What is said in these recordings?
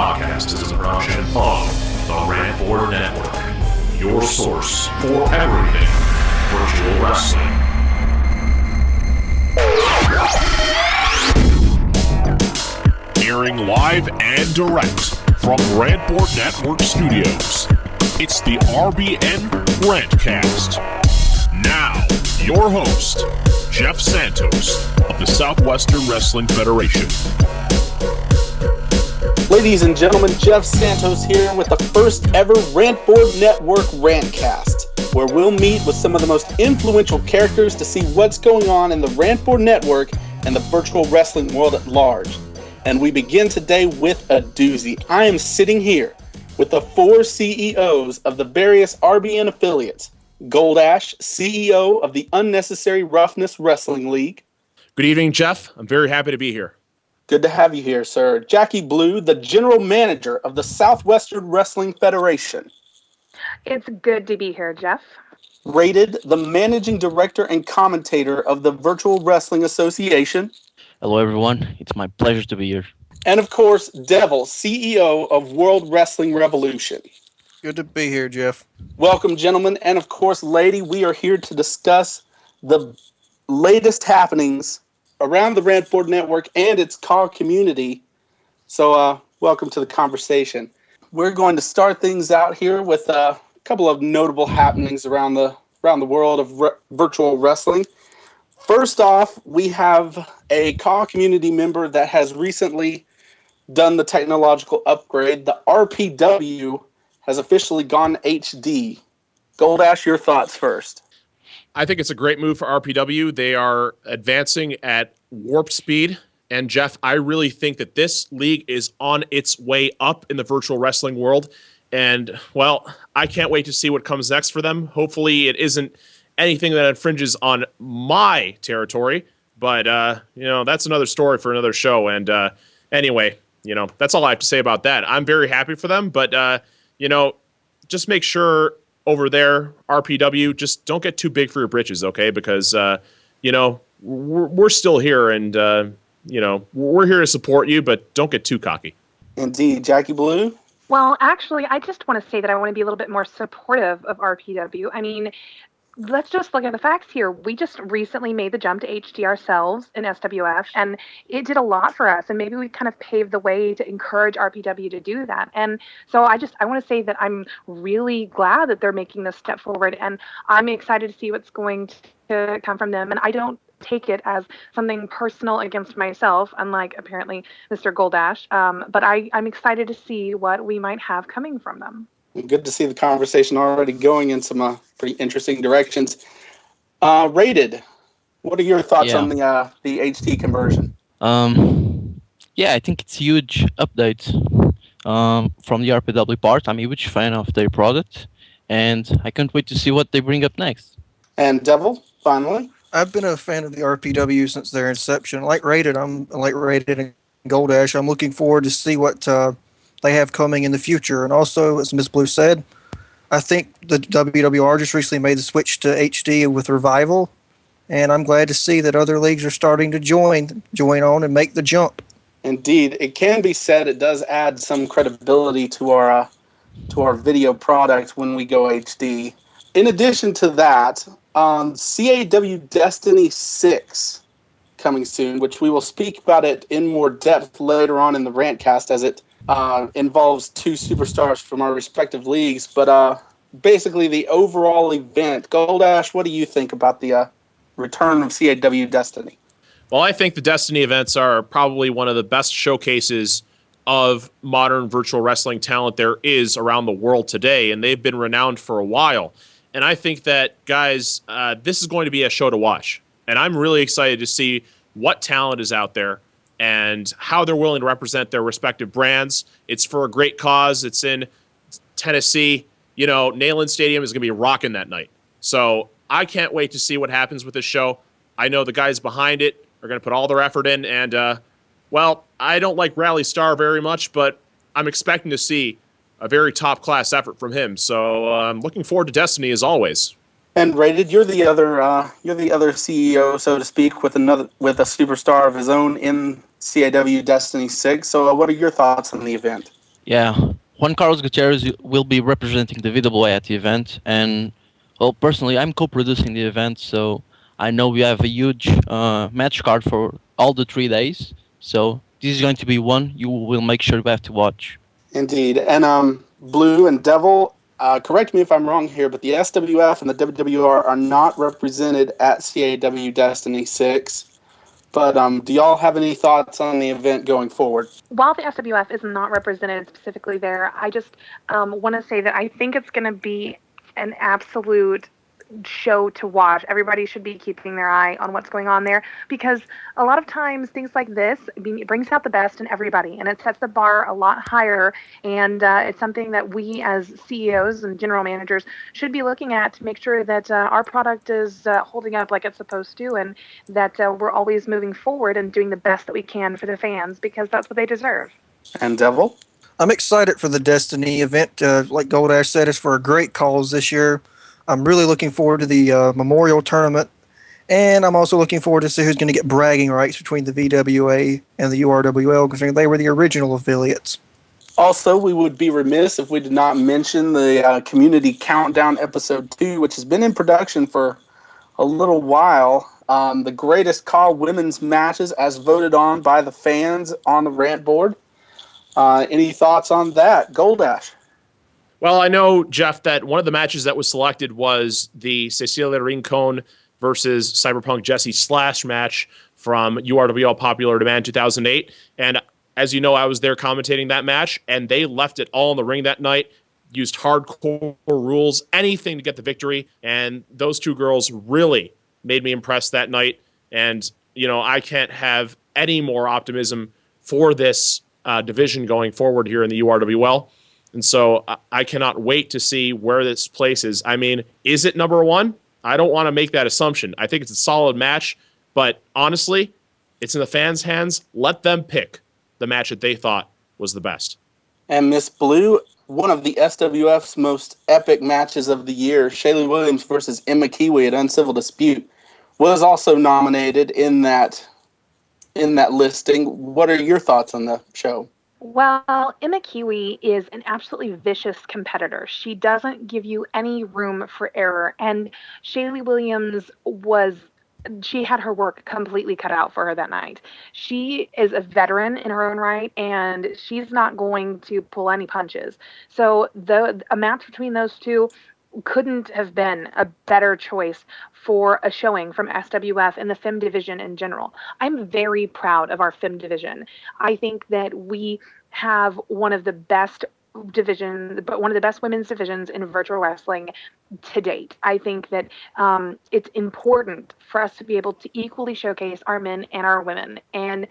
podcast is a production of the Rantboard Network, your source for everything virtual wrestling. Airing live and direct from Rantboard Network Studios, it's the RBN RANTCAST. Now, your host, Jeff Santos of the Southwestern Wrestling Federation. Ladies and gentlemen, Jeff Santos here with the first ever Rantboard Network RANTCAST, where we'll meet with some of the most influential characters to see what's going on in the Rantboard Network and the virtual wrestling world at large. And we begin today with a doozy. I am sitting here with the four CEOs of the various RBN affiliates. Goldash, CEO of the Unnecessary Roughness Wrestling League. Good evening, Jeff. I'm very happy to be here. Good to have you here, sir. Jackie Blue, the General Manager of the Southwestern Wrestling Federation. It's good to be here, Jeff. Rated, the Managing Director and Commentator of the Virtual Wrestling Association. Hello, everyone. It's my pleasure to be here. And, of course, Devil, CEO of World Wrestling Revolution. Good to be here, Jeff. Welcome, gentlemen. And, of course, lady, we are here to discuss the latest happenings around the Rantboard Network and its CAW community. So, welcome to the conversation. We're going to start things out here with a couple of notable happenings around the world of virtual wrestling. First off, we have a CAW community member that has recently done the technological upgrade. The RPW has officially gone HD. Goldash, your thoughts first. I think it's a great move for RPW. They are advancing at warp speed. And Jeff, I really think that this league is on its way up in the virtual wrestling world. And, well, I can't wait to see what comes next for them. Hopefully it isn't anything that infringes on my territory. But, that's another story for another show. And anyway, that's all I have to say about that. I'm very happy for them. But, just make sure over there, RPW, just don't get too big for your britches, okay? Because, we're still here and, we're here to support you, but don't get too cocky. Indeed. Jackie Blue? Well, actually, I just want to say that I want to be a little bit more supportive of RPW. I mean, let's just look at the facts here. We just recently made the jump to HD ourselves in SWF, and it did a lot for us. And maybe we kind of paved the way to encourage RPW to do that. And so I want to say that I'm really glad that they're making this step forward, and I'm excited to see what's going to come from them. And I don't take it as something personal against myself, unlike apparently Mr. Goldash. But I'm excited to see what we might have coming from them. Good to see the conversation already going in some pretty interesting directions. Rated, what are your thoughts on the HD conversion? I think it's a huge update from the RPW part. I'm a huge fan of their product, and I can't wait to see what they bring up next. And Devil, finally? I've been a fan of the RPW since their inception. Like Rated and Goldash, I'm looking forward to see what they have coming in the future. And also, as Ms. Blue said, I think the WWR just recently made the switch to HD with Revival, and I'm glad to see that other leagues are starting to join on and make the jump. Indeed. It can be said it does add some credibility to our video product when we go HD. In addition to that, CAW Destiny 6 coming soon, which we will speak about it in more depth later on in the RANTCAST as it involves two superstars from our respective leagues. But basically the overall event, Goldash, what do you think about the return of CAW Destiny? Well, I think the Destiny events are probably one of the best showcases of modern virtual wrestling talent there is around the world today, and they've been renowned for a while. And I think that, guys, this is going to be a show to watch. And I'm really excited to see what talent is out there and how they're willing to represent their respective brands. It's for a great cause. It's in Tennessee. Neyland Stadium is going to be rocking that night. So I can't wait to see what happens with this show. I know the guys behind it are going to put all their effort in. And, I don't like Rally Star very much, but I'm expecting to see a very top-class effort from him. So I'm looking forward to Destiny as always. And Rated, you're the other CEO, so to speak, with a superstar of his own in CAW Destiny 6. So what are your thoughts on the event? Yeah, Juan Carlos Gutierrez will be representing the VWA at the event, and well, personally, I'm co-producing the event, so I know we have a huge match card for all the 3 days. So this is going to be one you will make sure you have to watch. Indeed. And Blue and Devil, correct me if I'm wrong here, but the SWF and the WWR are not represented at CAW Destiny 6. But do y'all have any thoughts on the event going forward? While the SWF is not represented specifically there, I just want to say that I think it's going to be an absolute show to watch. Everybody should be keeping their eye on what's going on there, because a lot of times things like this, I mean, it brings out the best in everybody, and it sets the bar a lot higher. And it's something that we as CEOs and general managers should be looking at to make sure that our product is holding up like it's supposed to, and that we're always moving forward and doing the best that we can for the fans, because that's what they deserve. And Devil? I'm excited for the Destiny event. Like Goldash said, it's for a great cause this year. I'm really looking forward to the Memorial Tournament, and I'm also looking forward to see who's going to get bragging rights between the VWA and the URWL, considering they were the original affiliates. Also, we would be remiss if we did not mention the Community Countdown Episode 2, which has been in production for a little while. The greatest CAW women's matches as voted on by the fans on the rant board. Any thoughts on that? Goldash? Well, I know, Jeff, that one of the matches that was selected was the Cecilia Rincon versus Cyberpunk Jesse Slash match from URWL Popular Demand 2008. And as you know, I was there commentating that match, and they left it all in the ring that night, used hardcore rules, anything to get the victory. And those two girls really made me impressed that night. And, you know, I can't have any more optimism for this division going forward here in the URWL. And so I cannot wait to see where this places. I mean, is it number one? I don't want to make that assumption. I think it's a solid match, but honestly, it's in the fans' hands. Let them pick the match that they thought was the best. And Miss Blue, one of the SWF's most epic matches of the year, Shaylee Williams versus Emma Kiwi at Uncivil Dispute, was also nominated in that listing. What are your thoughts on the show? Well, Emma Kiwi is an absolutely vicious competitor. She doesn't give you any room for error. And Shaylee Williams she had her work completely cut out for her that night. She is a veteran in her own right, and she's not going to pull any punches. So a match between those two couldn't have been a better choice for a showing from SWF and the FEM division in general. I'm very proud of our FEM division. I think that we have one of the best women's divisions in virtual wrestling to date. I think that it's important for us to be able to equally showcase our men and our women, and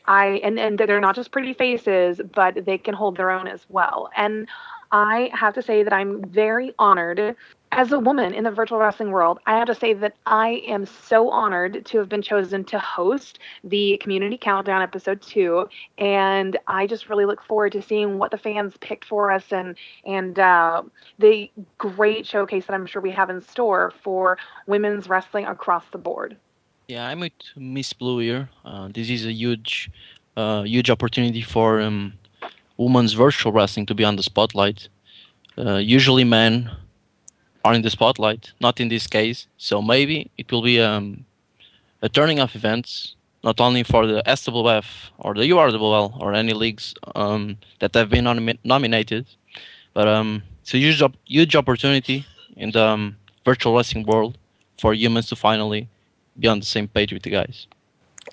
they're not just pretty faces, but they can hold their own as well. And I have to say that I'm very honored as a woman in the virtual wrestling world. I have to say that I am so honored to have been chosen to host the Community Countdown Episode 2, and I just really look forward to seeing what the fans picked for us and the great showcase that I'm sure we have in store for women's wrestling across the board. Yeah, I'm with Miss Blue here. This is a huge opportunity for women's virtual wrestling to be on the spotlight. Usually men are in the spotlight, not in this case. So maybe it will be a turning of events, not only for the SWF or the URWL or any leagues that have been nominated, but it's a huge opportunity in the virtual wrestling world for humans to finally be on the same page with the guys.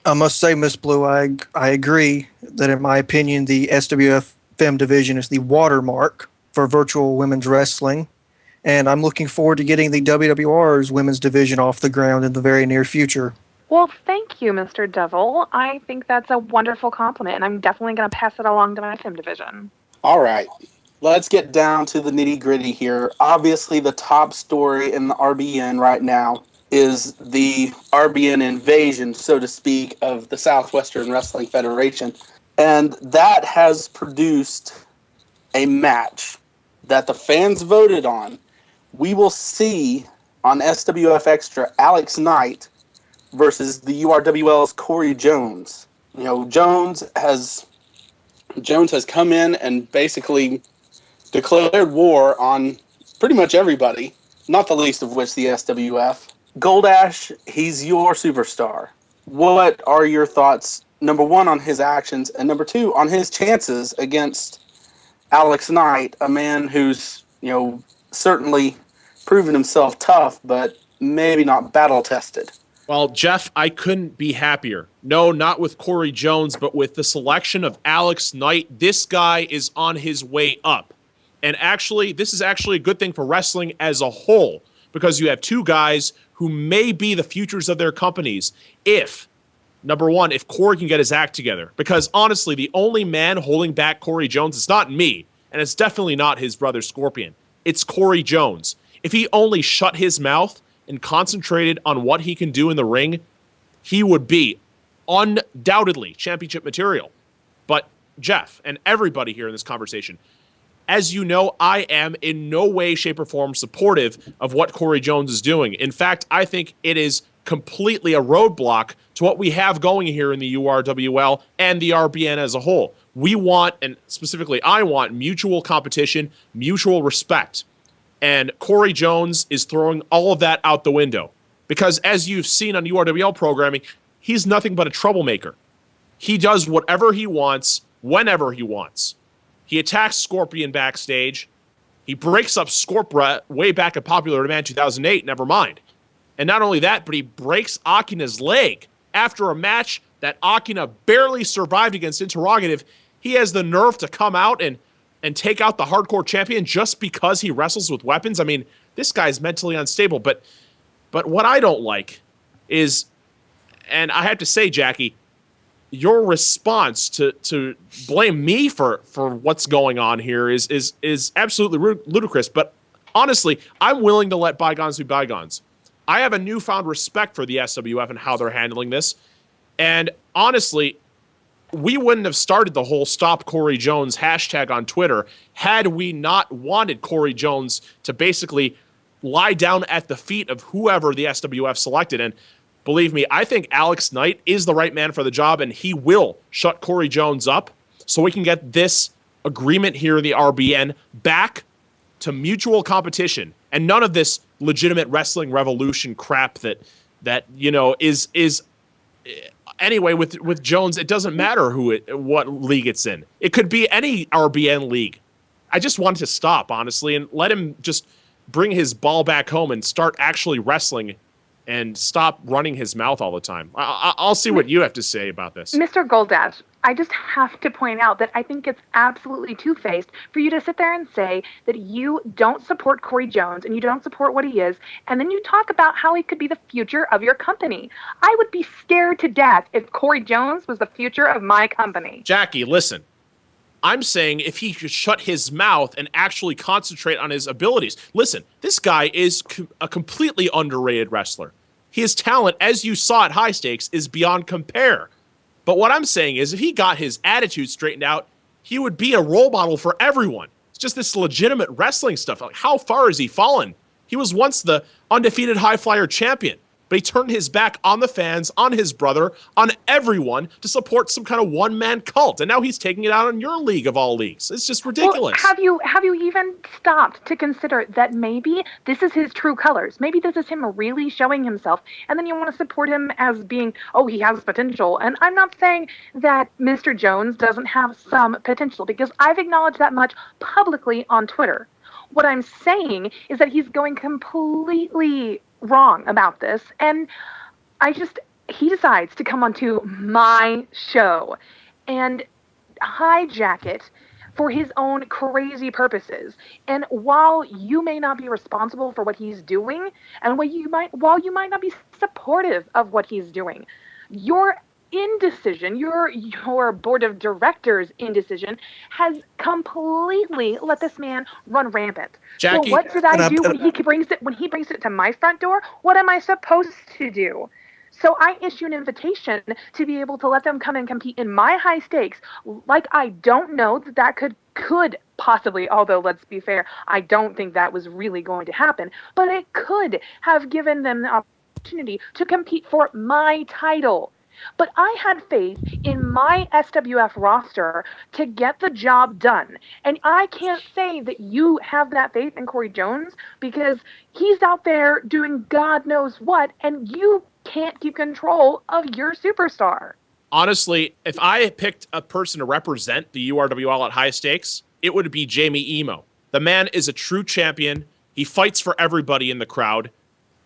I must say, Miss Blue, I agree that, in my opinion, the SWF FEM division is the watermark for virtual women's wrestling, and I'm looking forward to getting the WWR's women's division off the ground in the very near future. Well, thank you, Mr. Devil. I think that's a wonderful compliment, and I'm definitely going to pass it along to my FEM division. All right. Let's get down to the nitty-gritty here. Obviously, the top story in the RBN right now is the RBN invasion, so to speak, of the Southwestern Wrestling Federation. And that has produced a match that the fans voted on. We will see on SWF Extra Alex Knight versus the URWL's Cory Jones. You know, Jones has Jones has come in and basically declared war on pretty much everybody, not the least of which the SWF. Goldash, he's your superstar. What are your thoughts, number one, on his actions, and number two, on his chances against Alex Knight, a man who's, certainly proven himself tough, but maybe not battle-tested? Well, Jeff, I couldn't be happier. No, not with Cory Jones, but with the selection of Alex Knight. This guy is on his way up. And actually, this is actually a good thing for wrestling as a whole, because you have two guys who may be the futures of their companies if, number one, if Cory can get his act together. Because honestly, the only man holding back Cory Jones is not me, and it's definitely not his brother Scorpion. It's Cory Jones. If he only shut his mouth and concentrated on what he can do in the ring, he would be undoubtedly championship material. But Jeff and everybody here in this conversation, as you know, I am in no way, shape, or form supportive of what Cory Jones is doing. In fact, I think it is completely a roadblock to what we have going here in the URWL and the RBN as a whole. We want, and specifically I want, mutual competition, mutual respect. And Cory Jones is throwing all of that out the window. Because as you've seen on URWL programming, he's nothing but a troublemaker. He does whatever he wants, whenever he wants. He attacks Scorpion backstage. He breaks up Scorpra way back at Popular Demand 2008, never mind. And not only that, but he breaks Akina's leg. After a match that Akina barely survived against Interrogative, he has the nerve to come out and take out the hardcore champion just because he wrestles with weapons. I mean, this guy's mentally unstable. But what I don't like is, and I have to say, Jackie, your response to blame me for what's going on here is absolutely ludicrous. But honestly, I'm willing to let bygones be bygones. I have a newfound respect for the SWF and how they're handling this. And honestly, we wouldn't have started the whole Stop Cory Jones hashtag on Twitter had we not wanted Cory Jones to basically lie down at the feet of whoever the SWF selected. And believe me, I think Alex Knight is the right man for the job, and he will shut Cory Jones up so we can get this agreement here in the RBN back to mutual competition and none of this legitimate wrestling revolution crap that is anyway with Jones. It doesn't matter what league it's in. It could be any RBN league. I just want it to stop, honestly, and let him just bring his ball back home and start actually wrestling and stop running his mouth all the time. I'll see what you have to say about this. Mr. Goldash, I just have to point out that I think it's absolutely two-faced for you to sit there and say that you don't support Cory Jones and you don't support what he is, and then you talk about how he could be the future of your company. I would be scared to death if Cory Jones was the future of my company. Jackie, listen. I'm saying if he could shut his mouth and actually concentrate on his abilities. Listen, this guy is a completely underrated wrestler. His talent, as you saw at High Stakes, is beyond compare. But what I'm saying is if he got his attitude straightened out, he would be a role model for everyone. It's just this legitimate wrestling stuff. Like, how far has he fallen? He was once the undefeated high flyer champion. But he turned his back on the fans, on his brother, on everyone to support some kind of one-man cult. And now he's taking it out on your league of all leagues. It's just ridiculous. Well, have you even stopped to consider that maybe this is his true colors? Maybe this is him really showing himself. And then you want to support him as being, he has potential. And I'm not saying that Mr. Jones doesn't have some potential, because I've acknowledged that much publicly on Twitter. What I'm saying is that he's going completely wrong about this, and he decides to come onto my show and hijack it for his own crazy purposes. And while you may not be responsible for what he's doing, and while you might not be supportive of what he's doing, your indecision, your board of directors' indecision has completely let this man run rampant. Jackie, so what should I do when he brings it to my front door? What am I supposed to do? So I issue an invitation to be able to let them come and compete in my high stakes. Like, I don't know that could possibly, although let's be fair, I don't think that was really going to happen, but it could have given them the opportunity to compete for my title. But I had faith in my SWF roster to get the job done. And I can't say that you have that faith in Cory Jones because he's out there doing God knows what, and you can't keep control of your superstar. Honestly, if I picked a person to represent the URWL at high stakes, it would be Jamie Emo. The man is a true champion. He fights for everybody in the crowd.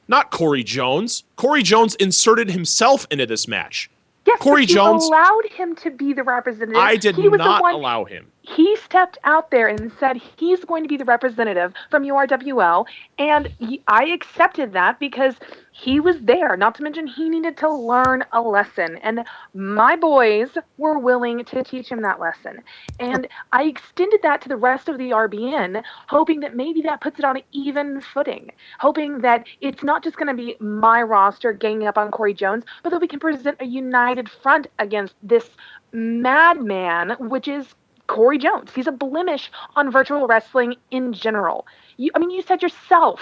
Not Cory Jones. Cory Jones inserted himself into this match. Yes, Cory Jones allowed him to be the representative. I did not allow him. He stepped out there and said he's going to be the representative from URWL, and I accepted that because he was there. Not to mention he needed to learn a lesson, and my boys were willing to teach him that lesson. And I extended that to the rest of the RBN, hoping that maybe that puts it on an even footing, hoping that it's not just going to be my roster ganging up on Cory Jones, but that we can present a united front against this madman, which is Cory Jones. He's a blemish on virtual wrestling in general. You said yourself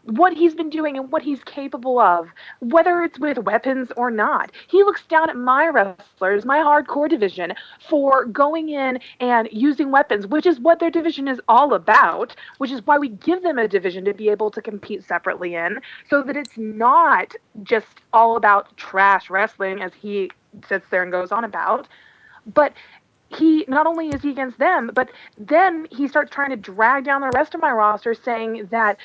what he's been doing and what he's capable of, whether it's with weapons or not. He looks down at my wrestlers, my hardcore division, for going in and using weapons, which is what their division is all about, which is why we give them a division to be able to compete separately in, so that it's not just all about trash wrestling, as he sits there and goes on about, but he not only is he against them, but then he starts trying to drag down the rest of my roster, saying that,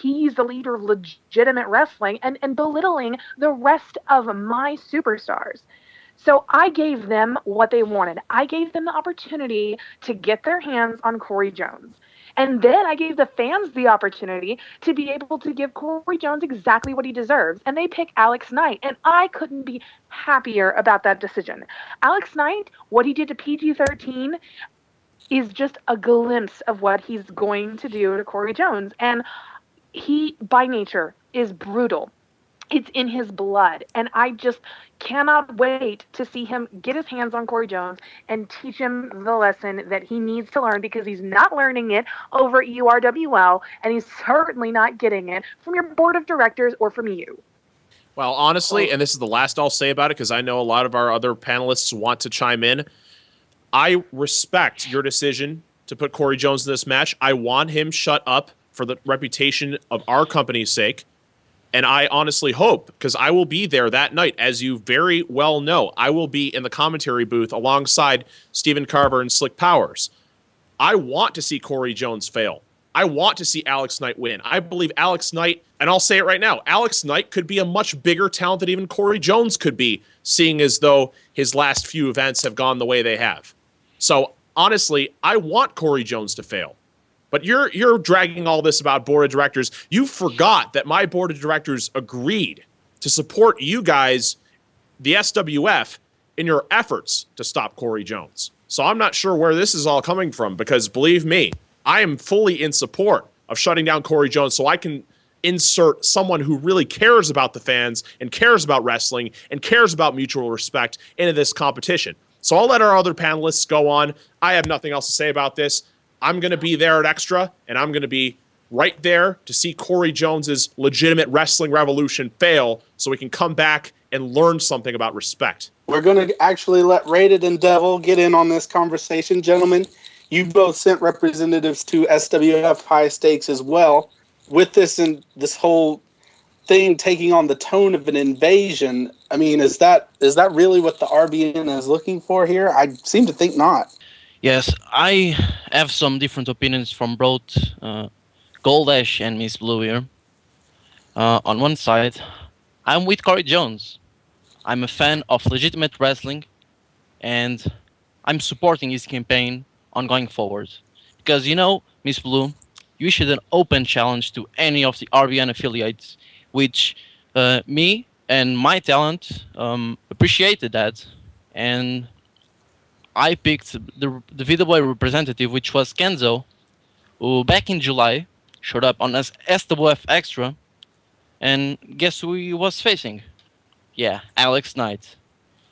he's the leader of legitimate wrestling and belittling the rest of my superstars. So I gave them what they wanted. I gave them the opportunity to get their hands on Cory Jones. And then I gave the fans the opportunity to be able to give Cory Jones exactly what he deserves. And they pick Alex Knight. And I couldn't be happier about that decision. Alex Knight, what he did to PG-13 is just a glimpse of what he's going to do to Cory Jones. And he, by nature, is brutal. It's in his blood. And I just cannot wait to see him get his hands on Cory Jones and teach him the lesson that he needs to learn, because he's not learning it over at URWL, and he's certainly not getting it from your board of directors or from you. Well, honestly, and this is the last I'll say about it because I know a lot of our other panelists want to chime in, I respect your decision to put Cory Jones in this match. I want him shut up for the reputation of our company's sake. And I honestly hope, because I will be there that night, as you very well know, I will be in the commentary booth alongside Stephen Carver and Slick Powers. I want to see Cory Jones fail. I want to see Alex Knight win. I believe Alex Knight, and I'll say it right now, Alex Knight could be a much bigger talent than even Cory Jones could be, seeing as though his last few events have gone the way they have. So honestly, I want Cory Jones to fail. But you're dragging all this about board of directors. You forgot that my board of directors agreed to support you guys, the SWF, in your efforts to stop Cory Jones. So I'm not sure where this is all coming from, because believe me, I am fully in support of shutting down Cory Jones so I can insert someone who really cares about the fans and cares about wrestling and cares about mutual respect into this competition. So I'll let our other panelists go on. I have nothing else to say about this. I'm going to be there at Extra, and I'm going to be right there to see Cory Jones's legitimate wrestling revolution fail so we can come back and learn something about respect. We're going to actually let Rated and Devil get in on this conversation. Gentlemen, you both sent representatives to SWF High Stakes as well. With this and this whole thing taking on the tone of an invasion, I mean, is that really what the RBN is looking for here? I seem to think not. Yes, I have some different opinions from both Goldash and Miss Blue here. On one side, I'm with Cory Jones. I'm a fan of legitimate wrestling, and I'm supporting his campaign on going forward. Because, Miss Blue, you issued an open challenge to any of the RBN affiliates, which me and my talent appreciated that. And I picked the VWA representative, which was Kenzo, who back in July showed up on SWF Extra, and guess who he was facing? Yeah, Alex Knight.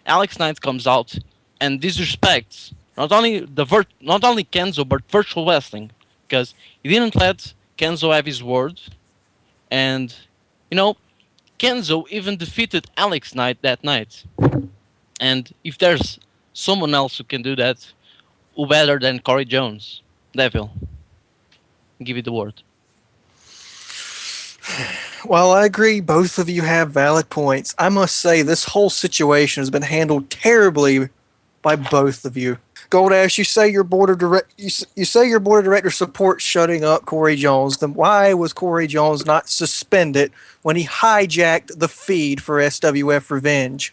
Alex Knight comes out and disrespects not only Kenzo but virtual wrestling, because he didn't let Kenzo have his word, and Kenzo even defeated Alex Knight that night. And if there's someone else who can do that, who better than Cory Jones? Devil, give you the word. Well, I agree. Both of you have valid points. I must say, this whole situation has been handled terribly by both of you. Goldash, you say your board of directors supports shutting up Cory Jones. Then why was Cory Jones not suspended when he hijacked the feed for SWF ReVenge?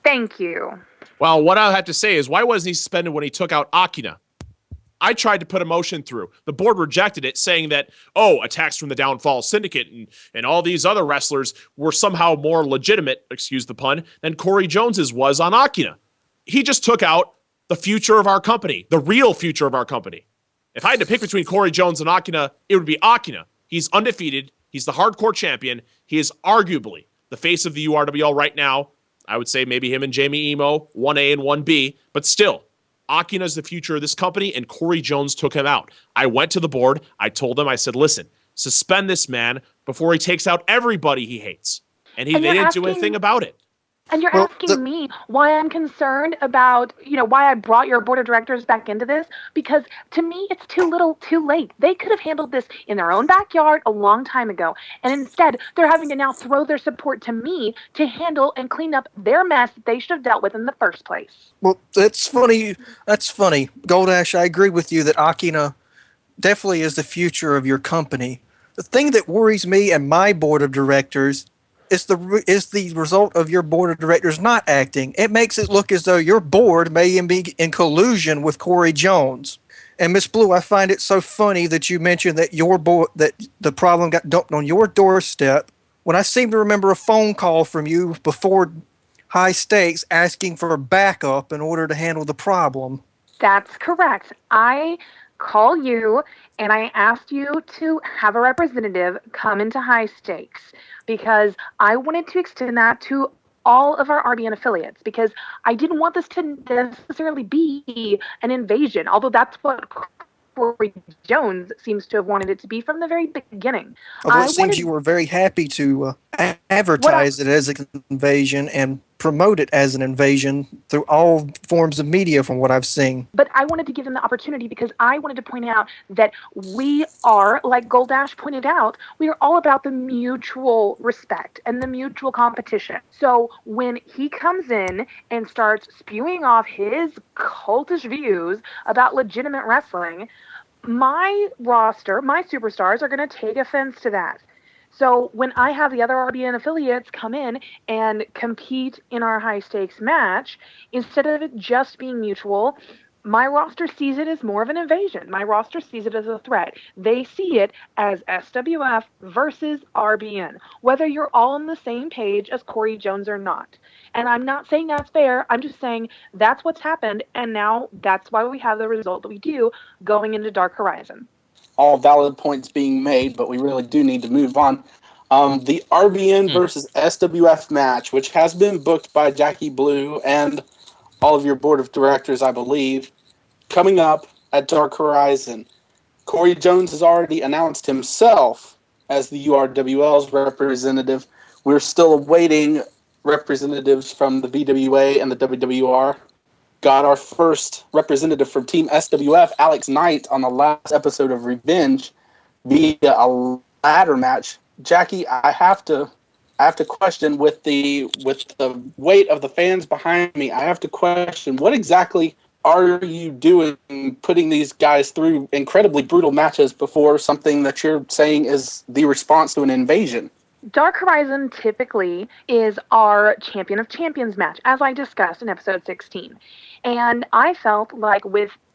Thank you. Well, what I have to say is, why wasn't he suspended when he took out Akina? I tried to put a motion through. The board rejected it, saying that, attacks from the Downfall Syndicate and all these other wrestlers were somehow more legitimate, excuse the pun, than Cory Jones's was on Akina. He just took out the future of our company, the real future of our company. If I had to pick between Cory Jones and Akina, it would be Akina. He's undefeated. He's the hardcore champion. He is arguably the face of the URWL right now. I would say maybe him and Jamie Emo, 1A and 1B, but still, Akina's the future of this company, and Cory Jones took him out. I went to the board. I told them, I said, listen, suspend this man before he takes out everybody he hates. And they didn't do anything about it. And you're asking me why I'm concerned about, why I brought your board of directors back into this? Because to me, it's too little, too late. They could have handled this in their own backyard a long time ago. And instead, they're having to now throw their support to me to handle and clean up their mess that they should have dealt with in the first place. Well, that's funny. Goldash, I agree with you that Akina definitely is the future of your company. The thing that worries me and my board of directors is the result of your board of directors not acting. It makes it look as though your board may be in collusion with Cory Jones. And Miss Blue, I find it so funny that you mentioned that that the problem got dumped on your doorstep, when I seem to remember a phone call from you before High Stakes asking for backup in order to handle the problem. That's correct. I call you and I asked you to have a representative come into High Stakes because I wanted to extend that to all of our RBN affiliates because I didn't want this to necessarily be an invasion, although that's what Cory Jones seems to have wanted it to be from the very beginning. Although it seems you were very happy to advertise it as an invasion and promote it as an invasion through all forms of media from what I've seen. But I wanted to give them the opportunity because I wanted to point out that we are, like Goldash pointed out, we are all about the mutual respect and the mutual competition. So when he comes in and starts spewing off his cultish views about legitimate wrestling, my roster, my superstars are going to take offense to that. So when I have the other RBN affiliates come in and compete in our high stakes match, instead of it just being mutual, my roster sees it as more of an invasion. My roster sees it as a threat. They see it as SWF versus RBN, whether you're all on the same page as Cory Jones or not. And I'm not saying that's fair. I'm just saying that's what's happened. And now that's why we have the result that we do going into Dark Horizon. All valid points being made, but we really do need to move on. The RBN versus SWF match, which has been booked by Jackie Blue and all of your board of directors, I believe, coming up at Dark Horizon. Cory Jones has already announced himself as the URWL's representative. We're still awaiting representatives from the VWA and the WWR. Got our first representative from Team SWF, Alex Knight, on the last episode of ReVenge via a ladder match. Jackie, I have to question with the weight of the fans behind me. I have to question, what exactly are you doing, putting these guys through incredibly brutal matches before something that you're saying is the response to an invasion? Dark Horizon typically is our Champion of Champions match, as I discussed in episode 16. And I felt like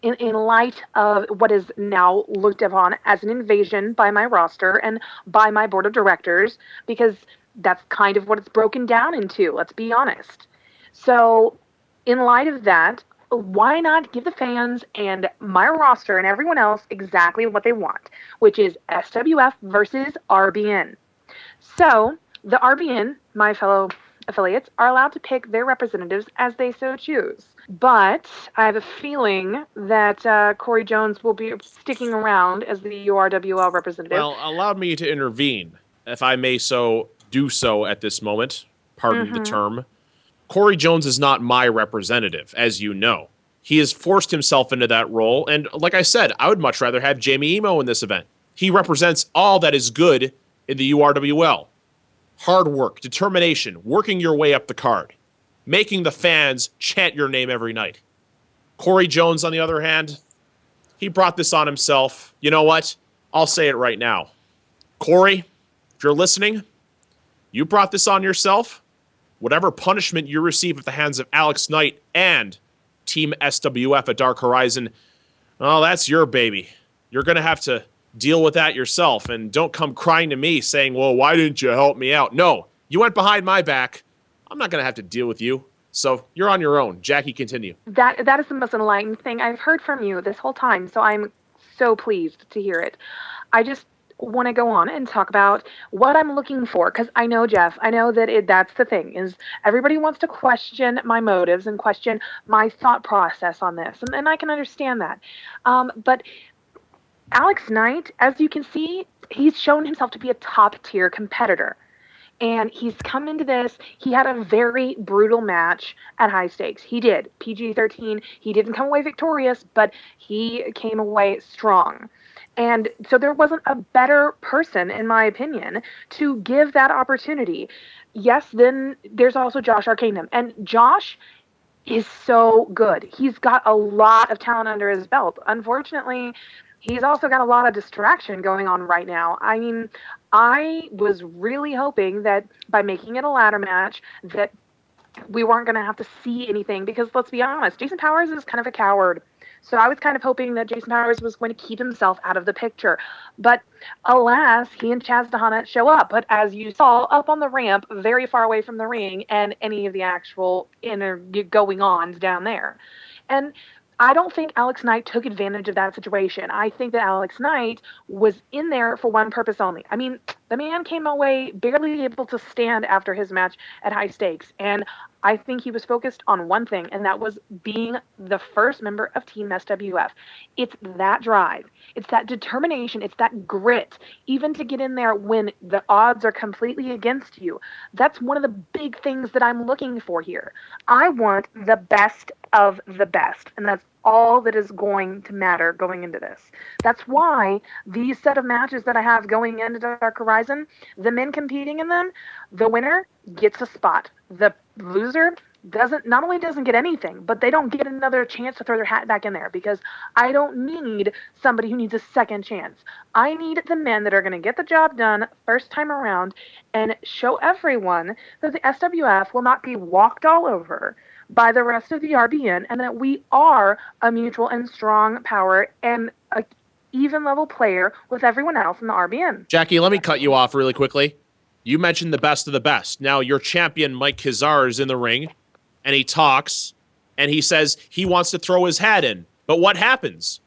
in light of what is now looked upon as an invasion by my roster and by my board of directors, because that's kind of what it's broken down into, let's be honest. So in light of that, why not give the fans and my roster and everyone else exactly what they want, which is SWF versus RBN. So the RBN, my fellow affiliates, are allowed to pick their representatives as they so choose. But I have a feeling that Cory Jones will be sticking around as the URWL representative. Well, allow me to intervene, if I may so do so at this moment. Pardon the term. Cory Jones is not my representative, as you know. He has forced himself into that role, and like I said, I would much rather have Jamie Emo in this event. He represents all that is good in the URWL. Hard work, determination, working your way up the card, making the fans chant your name every night. Cory Jones, on the other hand, he brought this on himself. You know what? I'll say it right now. Cory, if you're listening, you brought this on yourself. Whatever punishment you receive at the hands of Alex Knight and Team SWF at Dark Horizon, well, that's your baby. You're going to have to deal with that yourself, and don't come crying to me saying, well, why didn't you help me out? No, you went behind my back. I'm not going to have to deal with you. So you're on your own. Jackie, continue. That is the most enlightening thing I've heard from you this whole time, so I'm so pleased to hear it. I just want to go on and talk about what I'm looking for, because I know, Jeff, I know that that's the thing, is everybody wants to question my motives and question my thought process on this, and I can understand that. But Alex Knight, as you can see, he's shown himself to be a top-tier competitor. And he's come into this. He had a very brutal match at High Stakes. He did. PG-13. He didn't come away victorious, but he came away strong. And so there wasn't a better person, in my opinion, to give that opportunity. Yes, then there's also Josh Arcanum. And Josh is so good. He's got a lot of talent under his belt. Unfortunately, he's also got a lot of distraction going on right now. I mean, I was really hoping that by making it a ladder match that we weren't going to have to see anything, because let's be honest, Jason Powers is kind of a coward. So I was kind of hoping that Jason Powers was going to keep himself out of the picture. But alas, he and Chaz Dahana show up. But as you saw, up on the ramp, very far away from the ring and any of the actual inner going-ons down there. And I don't think Alex Knight took advantage of that situation. I think that Alex Knight was in there for one purpose only. I mean, the man came away barely able to stand after his match at High Stakes. And I think he was focused on one thing, and that was being the first member of Team SWF. It's that drive. It's that determination. It's that grit, even to get in there when the odds are completely against you. That's one of the big things that I'm looking for here. I want the best of the best, and that's all that is going to matter going into this. That's why these set of matches that I have going into Dark Horizon, the men competing in them, the winner gets a spot. The loser not only doesn't get anything, but they don't get another chance to throw their hat back in there, because I don't need somebody who needs a second chance. I need the men that are going to get the job done first time around and show everyone that the SWF will not be walked all over by the rest of the RBN, and that we are a mutual and strong power and a even level player with everyone else in the RBN. Jackie, let me cut you off really quickly. You mentioned the best of the best. Now, your champion, Mike Kizar, is in the ring, and he talks, and he says he wants to throw his hat in. But what happens?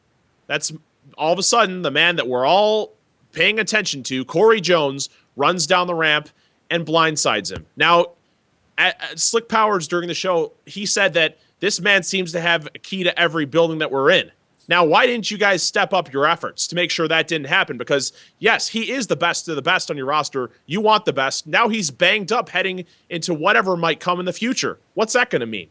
That's all of a sudden the man that we're all paying attention to, Cory Jones, runs down the ramp and blindsides him. Now, at Slick Powers during the show, he said that this man seems to have a key to every building that we're in. Now, why didn't you guys step up your efforts to make sure that didn't happen? Because, yes, he is the best of the best on your roster. You want the best. Now he's banged up heading into whatever might come in the future. What's that going to mean?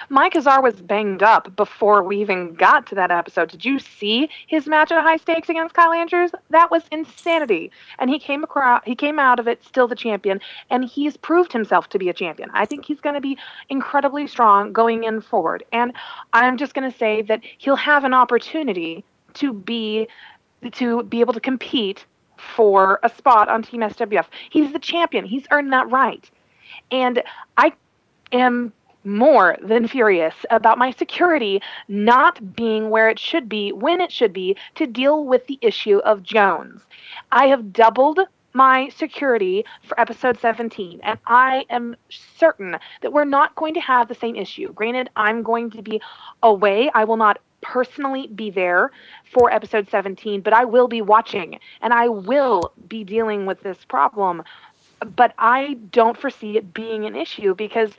Mike Azar was banged up before we even got to that episode. Did you see his match at High Stakes against Kyle Andrews? That was insanity. And he came out of it still the champion, and he's proved himself to be a champion. I think he's going to be incredibly strong going in forward. And I'm just going to say that he'll have an opportunity to be able to compete for a spot on Team SWF. He's the champion. He's earned that right. And I am more than furious about my security not being where it should be, when it should be, to deal with the issue of Jones. I have doubled my security for episode 17, and I am certain that we're not going to have the same issue. Granted, I'm going to be away. I will not personally be there for episode 17, but I will be watching, and I will be dealing with this problem. But I don't foresee it being an issue, because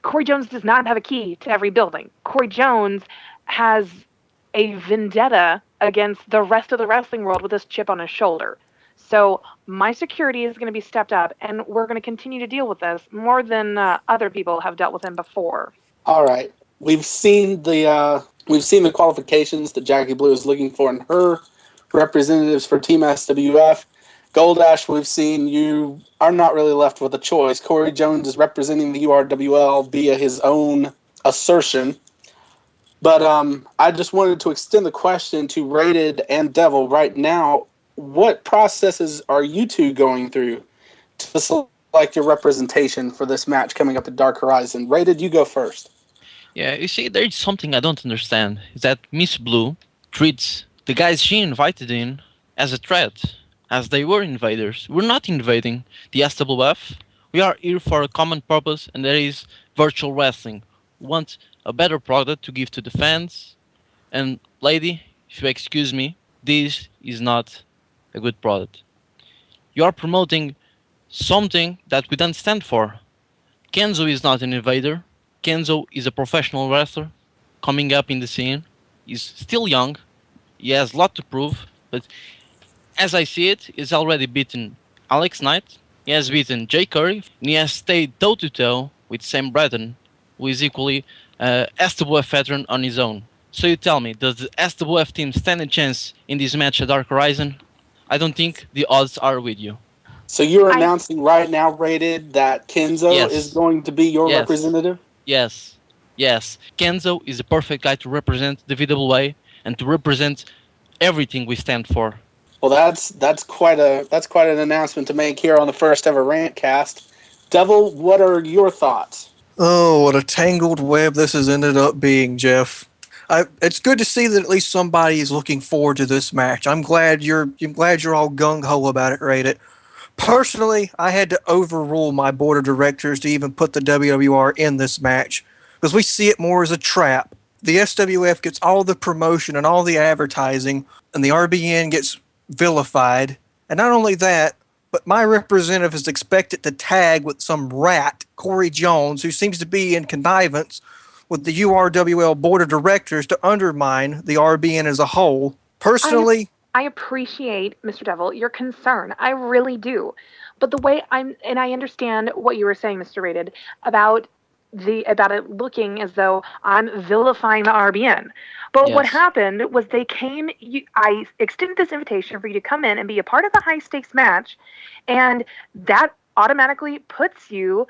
Cory Jones does not have a key to every building. Cory Jones has a vendetta against the rest of the wrestling world with this chip on his shoulder. So my security is going to be stepped up, and we're going to continue to deal with this more than other people have dealt with him before. All right. We've seen the qualifications that Jackie Blue is looking for in her representatives for Team SWF. Goldash, we've seen you are not really left with a choice. Cory Jones is representing the URWL via his own assertion. But I just wanted to extend the question to Rated and Devil right now. What processes are you two going through to select your representation for this match coming up at Dark Horizon? Rated, you go first. Yeah, you see, there is something I don't understand. Is that Miss Blue treats the guys she invited in as a threat, as they were invaders. We're not invading the SWF. We are here for a common purpose, and that is virtual wrestling. We want a better product to give to the fans. And, lady, if you excuse me, this is not a good product. You are promoting something that we don't stand for. Kenzo is not an invader. Kenzo is a professional wrestler coming up in the scene. He's still young. He has a lot to prove. But as I see it, he's already beaten Alex Knight. He has beaten Jay Curry. And he has stayed toe-to-toe with Sam Bratton, who is equally SWF veteran on his own. So you tell me, does the SWF team stand a chance in this match at Dark Horizon? I don't think the odds are with you. So you're announcing right now, Rated, that Kenzo Yes. is going to be your Yes. representative? Yes. Kenzo is the perfect guy to represent the VWA and to represent everything we stand for. Well, that's quite an announcement to make here on the first ever Rantcast. Devil, what are your thoughts? Oh, what a tangled web this has ended up being, Jeff. It's good to see that at least somebody is looking forward to this match. I'm glad you're all gung ho about it, Rated. Personally, I had to overrule my board of directors to even put the WWR in this match because we see it more as a trap. The SWF gets all the promotion and all the advertising, and the RBN gets vilified. And not only that, but my representative is expected to tag with some rat, Cory Jones, who seems to be in connivance with the URWL board of directors to undermine the RBN as a whole. Personally, I appreciate, Mr. Devil, your concern. I really do. But the way I understand what you were saying, Mr. Rated, about it looking as though I'm vilifying the RBN. But what happened was I extended this invitation for you to come in and be a part of the high stakes match, and that automatically puts you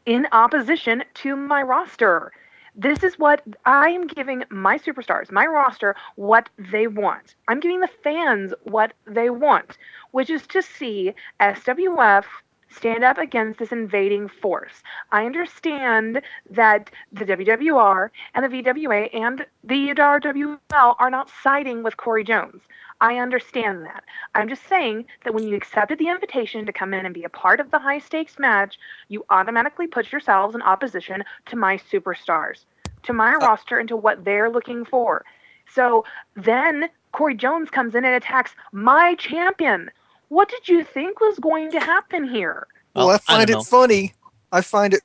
in opposition to my roster. This is what I'm giving my superstars, my roster, what they want. I'm giving the fans what they want, which is to see SWF stand up against this invading force. I understand that the WWR and the VWA and the URWL are not siding with Cory Jones. I understand that. I'm just saying that when you accepted the invitation to come in and be a part of the high stakes match, you automatically put yourselves in opposition to my superstars, to my roster, and to what they're looking for. So then Cory Jones comes in and attacks my champion. What did you think was going to happen here? Well, I find it funny. I find it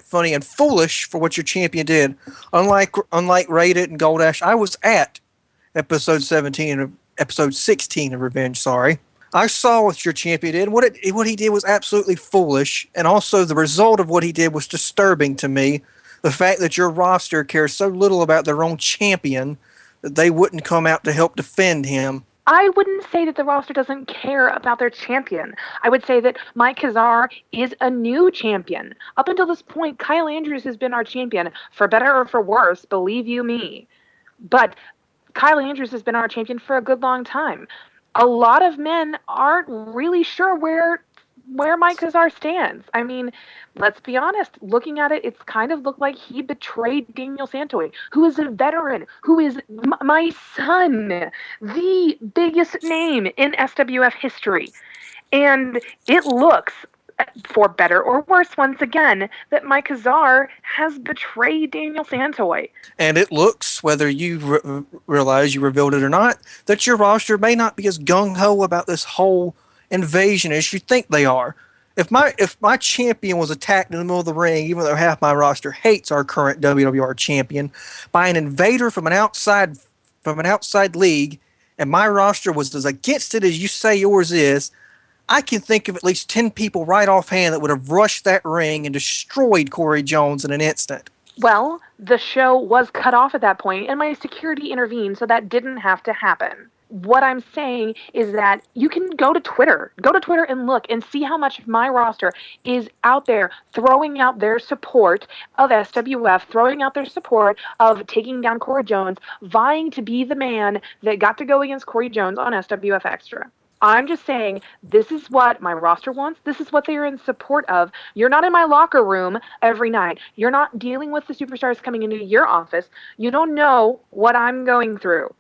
funny and foolish for what your champion did. Unlike Rated and Goldash, I was at episode 16 of Revenge. Sorry, I saw what your champion did. What he did was absolutely foolish, and also the result of what he did was disturbing to me. The fact that your roster cares so little about their own champion that they wouldn't come out to help defend him. I wouldn't say that the roster doesn't care about their champion. I would say that Mike Kazar is a new champion. Up until this point, Kyle Andrews has been our champion, for better or for worse, believe you me. But Kyle Andrews has been our champion for a good long time. A lot of men aren't really sure where Mike Kazar stands. I mean, let's be honest. Looking at it, it's kind of looked like he betrayed Daniel Santoy, who is a veteran, who is my son, the biggest name in SWF history. And it looks, for better or worse, once again, that Mike Kazar has betrayed Daniel Santoy. And it looks, whether you realize you revealed it or not, that your roster may not be as gung-ho about this whole invasion as you think they are. If my champion was attacked in the middle of the ring, even though half my roster hates our current WWR champion, by an invader from an outside league, and my roster was as against it as you say yours is, I can think of at least 10 people right offhand that would have rushed that ring and destroyed Cory Jones in an instant. Well, the show was cut off at that point, and my security intervened, so that didn't have to happen. What I'm saying is that you can go to Twitter. Go to Twitter and look and see how much of my roster is out there throwing out their support of SWF, throwing out their support of taking down Cory Jones, vying to be the man that got to go against Cory Jones on SWF Extra. I'm just saying, this is what my roster wants. This is what they are in support of. You're not in my locker room every night. You're not dealing with the superstars coming into your office. You don't know what I'm going through.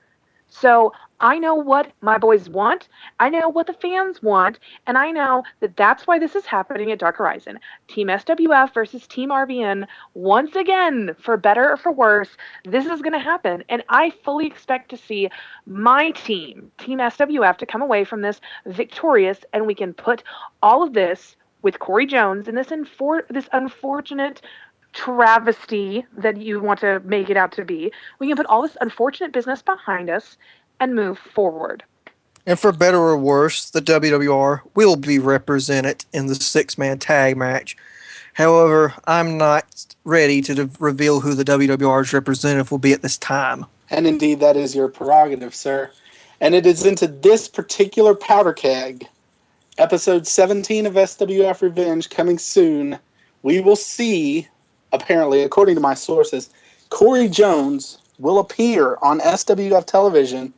So I know what my boys want. I know what the fans want. And I know that that's why this is happening at Dark Horizon. Team SWF versus Team RBN. Once again, for better or for worse, this is going to happen. And I fully expect to see my team, Team SWF, to come away from this victorious. And we can put all of this with Cory Jones and this unfortunate travesty that you want to make it out to be. We can put all this unfortunate business behind us and move forward. And for better or worse, the WWR will be represented in the 6-man tag match. However, I'm not ready to reveal who the WWR's representative will be at this time. And indeed, that is your prerogative, sir. And it is into this particular powder keg, episode 17 of SWF ReVenge coming soon. We will see, apparently, according to my sources, Cory Jones will appear on SWF television,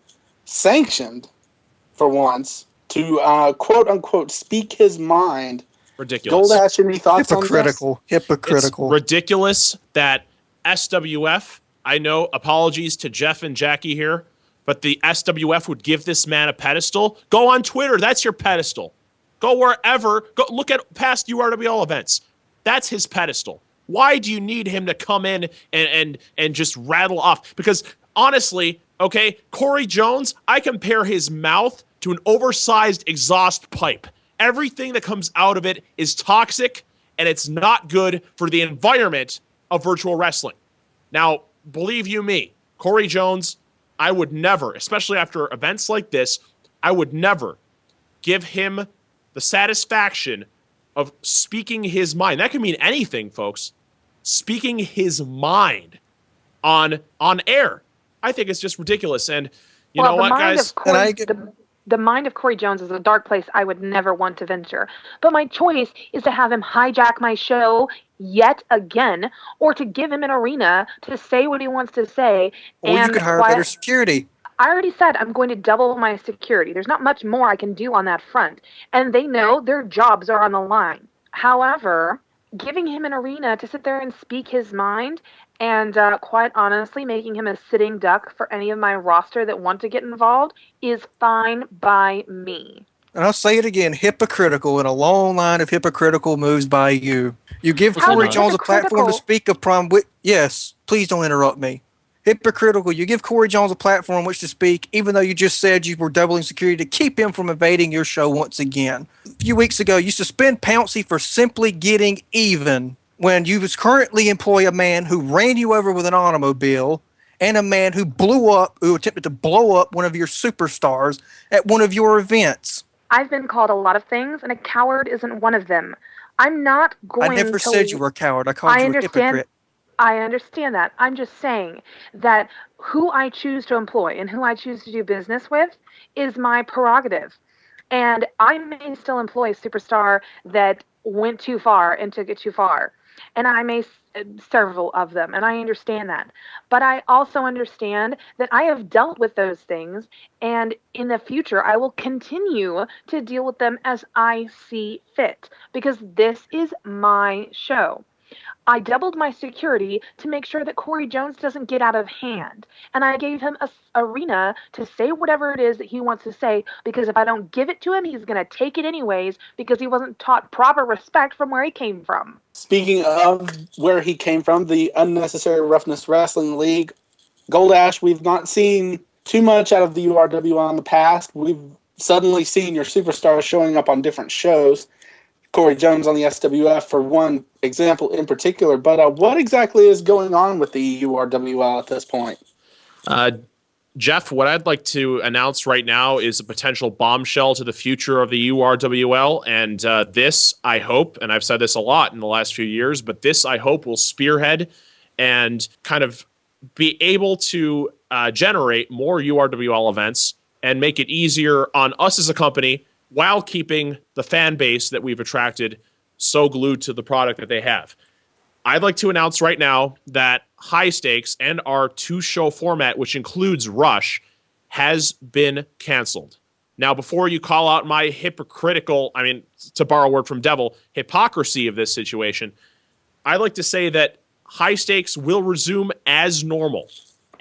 sanctioned for once, to quote-unquote speak his mind. Ridiculous. Goldash, any thoughts on this? Hypocritical. It's ridiculous that SWF, I know, apologies to Jeff and Jackie here, but the SWF would give this man a pedestal. Go on Twitter. That's your pedestal. Go wherever. Go look at past URWL events. That's his pedestal. Why do you need him to come in and just rattle off? Because honestly, okay, Cory Jones, I compare his mouth to an oversized exhaust pipe. Everything that comes out of it is toxic, and it's not good for the environment of virtual wrestling. Now, believe you me, Cory Jones, I would never, especially after events like this, I would never give him the satisfaction of speaking his mind. That could mean anything, folks. Speaking his mind on air. I think it's just ridiculous. And you know what, guys? The mind of Cory Jones is a dark place I would never want to venture. But my choice is to have him hijack my show yet again, or to give him an arena to say what he wants to say. Or you could hire better security. I already said I'm going to double my security. There's not much more I can do on that front. And they know their jobs are on the line. However, giving him an arena to sit there and speak his mind, and quite honestly, making him a sitting duck for any of my roster that want to get involved is fine by me. And I'll say it again, hypocritical, in a long line of hypocritical moves by you. You give Cory Jones a platform to speak of yes, please don't interrupt me. Hypocritical. You give Cory Jones a platform on which to speak, even though you just said you were doubling security to keep him from invading your show once again. A few weeks ago, you suspend Pouncey for simply getting even when you currently employ a man who ran you over with an automobile and a man who attempted to blow up one of your superstars at one of your events. I've been called a lot of things, and a coward isn't one of them. I'm not going to... I never said you were a coward. I called you a hypocrite. I understand that. I'm just saying that who I choose to employ and who I choose to do business with is my prerogative. And I may still employ a superstar that went too far and took it too far. And I may several of them, and I understand that. But I also understand that I have dealt with those things, and in the future I will continue to deal with them as I see fit, because this is my show. I doubled my security to make sure that Cory Jones doesn't get out of hand. And I gave him an arena to say whatever it is that he wants to say, because if I don't give it to him, he's going to take it anyways, because he wasn't taught proper respect from where he came from. Speaking of where he came from, the Unnecessary Roughness Wrestling League, Goldash, we've not seen too much out of the URWL in the past. We've suddenly seen your superstars showing up on different shows. Cory Jones on the SWF for one example in particular, but what exactly is going on with the URWL at this point? Jeff, what I'd like to announce right now is a potential bombshell to the future of the URWL. And this, I hope, and I've said this a lot in the last few years, but this, I hope, will spearhead and kind of be able to generate more URWL events and make it easier on us as a company while keeping the fan base that we've attracted so glued to the product that they have. I'd like to announce right now that High Stakes and our 2-show format, which includes Rush, has been canceled. Now, before you call out my hypocritical, to borrow a word from Devil, hypocrisy of this situation, I'd like to say that High Stakes will resume as normal,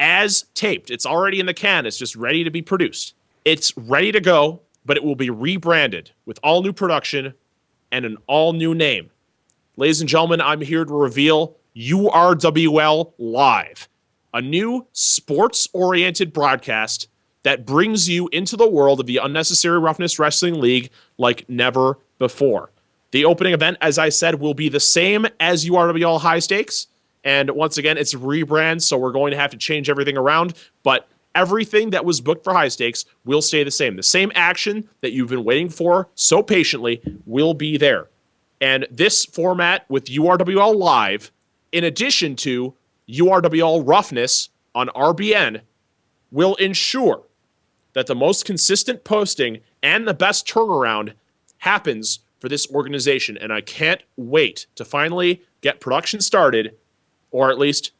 as taped. It's already in the can. It's just ready to be produced. It's ready to go, but it will be rebranded with all new production and an all new name. Ladies and gentlemen, I'm here to reveal URWL Live, a new sports-oriented broadcast that brings you into the world of the Unnecessary Roughness Wrestling League like never before. The opening event, as I said, will be the same as URWL High Stakes, and once again, it's a rebrand, so we're going to have to change everything around, but everything that was booked for High Stakes will stay the same. The same action that you've been waiting for so patiently will be there. And this format with URWL Live, in addition to URWL Roughness on RBN, will ensure that the most consistent posting and the best turnaround happens for this organization. And I can't wait to finally get production started, or at least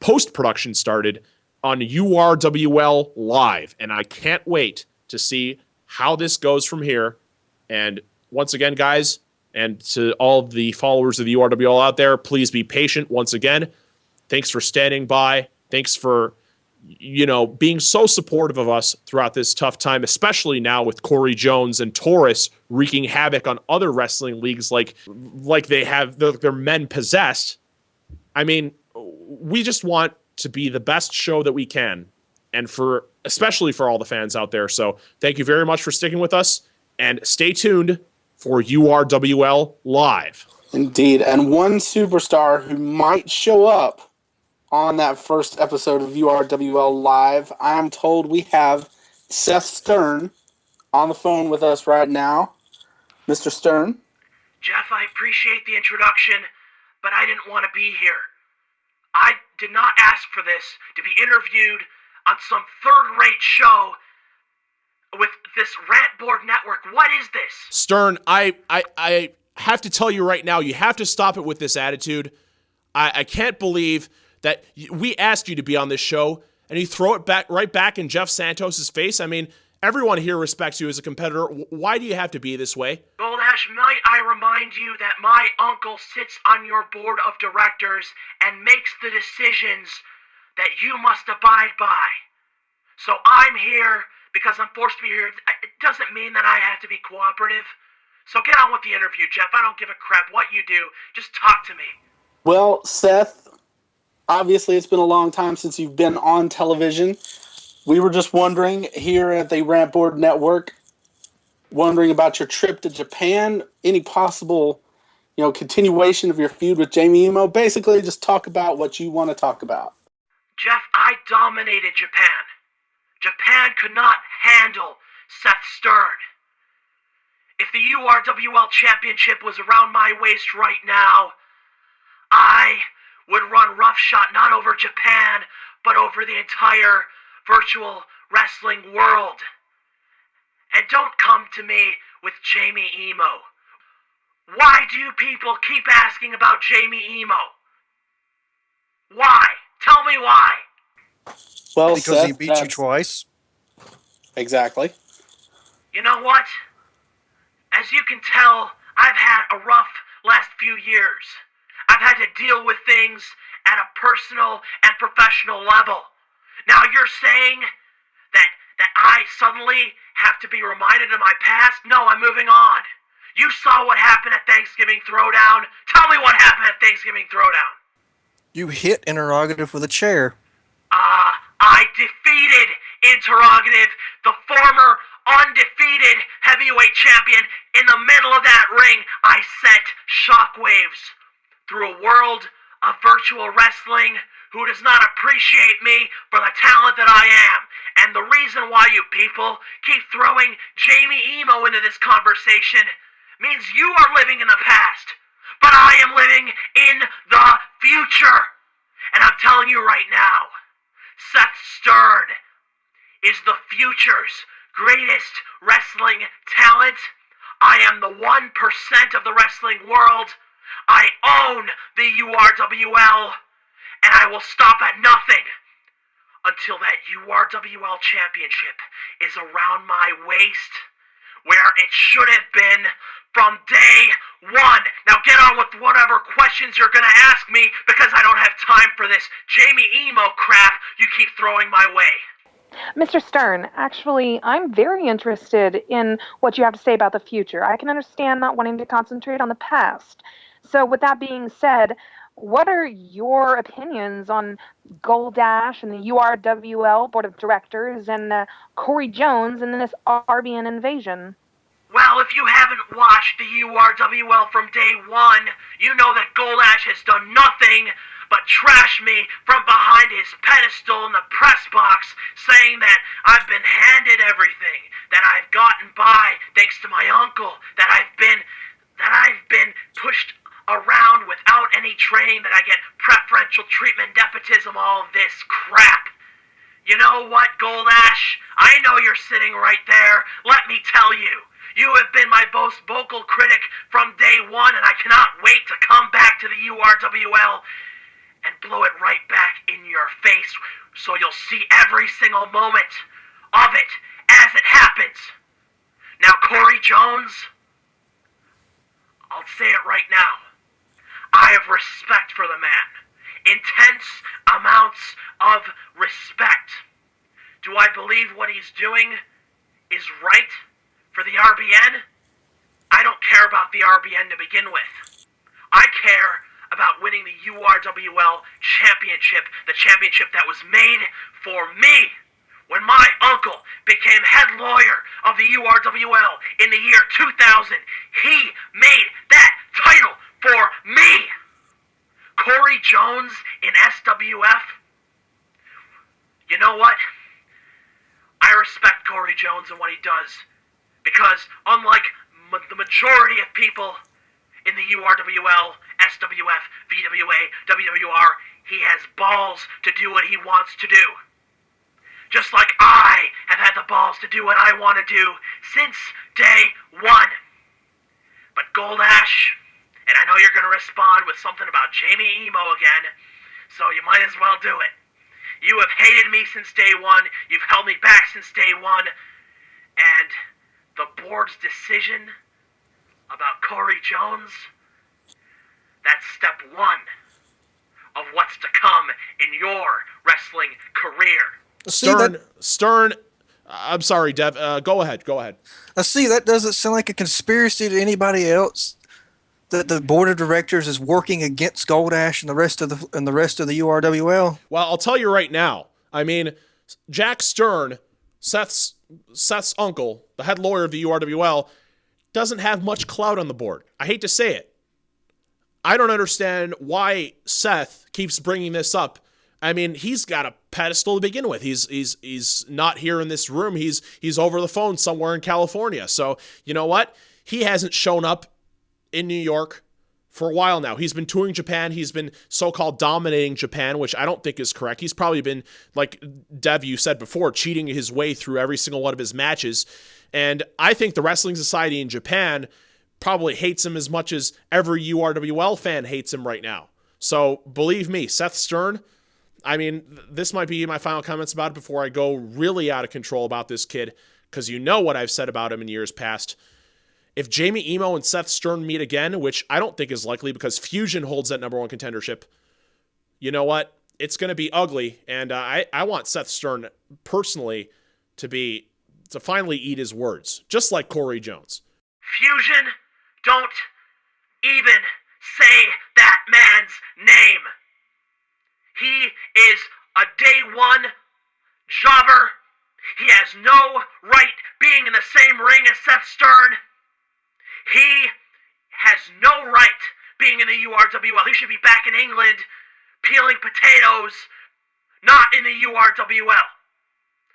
post-production started, on URWL Live. And I can't wait to see how this goes from here. And once again, guys, and to all the followers of the URWL out there, please be patient once again. Thanks for standing by. Thanks for, being so supportive of us throughout this tough time, especially now with Cory Jones and Taurus wreaking havoc on other wrestling leagues like they have their men possessed. We just want to be the best show that we can, and especially for all the fans out there. So thank you very much for sticking with us, and stay tuned for URWL Live. Indeed. And one superstar who might show up on that first episode of URWL Live, I am told we have Seth Stern on the phone with us right now. Mr. Stern? Jeff, I appreciate the introduction, but I didn't want to be here. I did not ask for this, to be interviewed on some third-rate show with this Rantboard Network. What is this? Stern, I have to tell you right now, you have to stop it with this attitude. I can't believe that we asked you to be on this show, and you throw it right back in Jeff Santos' face. Everyone here respects you as a competitor. Why do you have to be this way? Goldash, might I remind you that my uncle sits on your board of directors and makes the decisions that you must abide by. So I'm here because I'm forced to be here. It doesn't mean that I have to be cooperative. So get on with the interview, Jeff. I don't give a crap what you do. Just talk to me. Well, Seth, obviously it's been a long time since you've been on television. We were just wondering here at the Rantboard Network, wondering about your trip to Japan, any possible, continuation of your feud with Jamie Emo. Basically, just talk about what you want to talk about. Jeff, I dominated Japan. Japan could not handle Seth Stern. If the URWL Championship was around my waist right now, I would run roughshod not over Japan, but over the entire virtual wrestling world. And don't come to me with Jamie Emo. Why do people keep asking about Jamie Emo? Why? Tell me why. Well, because Seth, he beat you twice. Exactly. You know what? As you can tell, I've had a rough last few years. I've had to deal with things at a personal and professional level. Now you're saying that I suddenly have to be reminded of my past? No, I'm moving on. You saw what happened at Thanksgiving Throwdown. Tell me what happened at Thanksgiving Throwdown. You hit Interrogative with a chair. I defeated Interrogative, the former undefeated heavyweight champion. In the middle of that ring, I sent shockwaves through a world of virtual wrestling who does not appreciate me for the talent that I am. And the reason why you people keep throwing Jamie Emo into this conversation means you are living in the past, but I am living in the future. And I'm telling you right now, Seth Stern is the future's greatest wrestling talent. I am the 1% of the wrestling world. I own the URWL, and I will stop at nothing until that URWL championship is around my waist, where it should have been from day one. Now get on with whatever questions you're gonna ask me, because I don't have time for this Jamie Emo crap you keep throwing my way. Mr. Stern, actually, I'm very interested in what you have to say about the future. I can understand not wanting to concentrate on the past. So with that being said, what are your opinions on Goldash and the URWL Board of Directors and Cory Jones and this RBN invasion? Well, if you haven't watched the URWL from day one, you know that Goldash has done nothing but trash me from behind his pedestal in the press box, saying that I've been handed everything, that I've gotten by thanks to my uncle, that I've been pushed around without any training, that I get preferential treatment, nepotism, all of this crap. You know what, Goldash? I know you're sitting right there. Let me tell you, you have been my most vocal critic from day one, and I cannot wait to come back to the URWL and blow it right back in your face, so you'll see every single moment of it as it happens. Now, Cory Jones, I'll say it right now. I have respect for the man. Intense amounts of respect. Do I believe what he's doing is right for the RBN? I don't care about the RBN to begin with. I care about winning the URWL championship, the championship that was made for me. When my uncle became head lawyer of the URWL in the year 2000, he made that title for me. Cory Jones in SWF. You know what? I respect Cory Jones and what he does, because unlike the majority of people in the URWL, SWF, VWA, WWR, he has balls to do what he wants to do. Just like I have had the balls to do what I want to do since day one. But Goldash, and I know you're going to respond with something about Jamie Emo again, so you might as well do it. You have hated me since day one, you've held me back since day one, and the board's decision about Cory Jones, that's step one of what's to come in your wrestling career. Stern, I'm sorry, Dev. Go ahead. I see that doesn't sound like a conspiracy to anybody else. That the board of directors is working against Goldash and the rest of the URWL. Well, I'll tell you right now. I mean, Jack Stern, Seth's uncle, the head lawyer of the URWL, doesn't have much clout on the board. I hate to say it. I don't understand why Seth keeps bringing this up. I mean, he's got a pedestal to begin with. He's not here in this room. He's over the phone somewhere in California. So, you know what? He hasn't shown up in New York for a while now. He's been touring Japan. He's been so-called dominating Japan, which I don't think is correct. He's probably been, like Dev, you said before, cheating his way through every single one of his matches. And I think the Wrestling Society in Japan probably hates him as much as every URWL fan hates him right now. So believe me, Seth Stern, I mean, this might be my final comments about it before I go really out of control about this kid, because you know what I've said about him in years past. If Jamie Emo and Seth Stern meet again, which I don't think is likely because Fusion holds that number one contendership, you know what? It's going to be ugly, and I want Seth Stern personally to finally eat his words, just like Cory Jones. Fusion, don't even say that man's name. He is a day one jobber. He has no right being in the same ring as Seth Stern. He has no right being in the URWL. He should be back in England peeling potatoes, not in the URWL.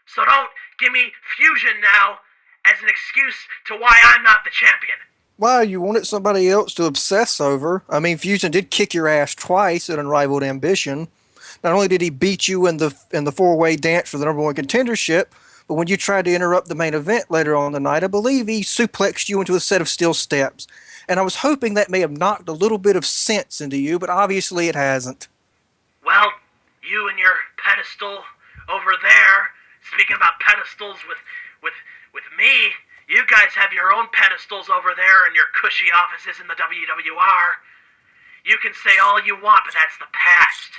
So don't give me Fusion now as an excuse to why I'm not the champion. Wow, you wanted somebody else to obsess over. I mean, Fusion did kick your ass twice at Unrivaled Ambition. Not only did he beat you in the four-way dance for the number one contendership, but when you tried to interrupt the main event later on the night, I believe he suplexed you into a set of steel steps. And I was hoping that may have knocked a little bit of sense into you, but obviously it hasn't. Well, you and your pedestal over there, speaking about pedestals with me, you guys have your own pedestals over there in your cushy offices in the WWR. You can say all you want, but that's the past.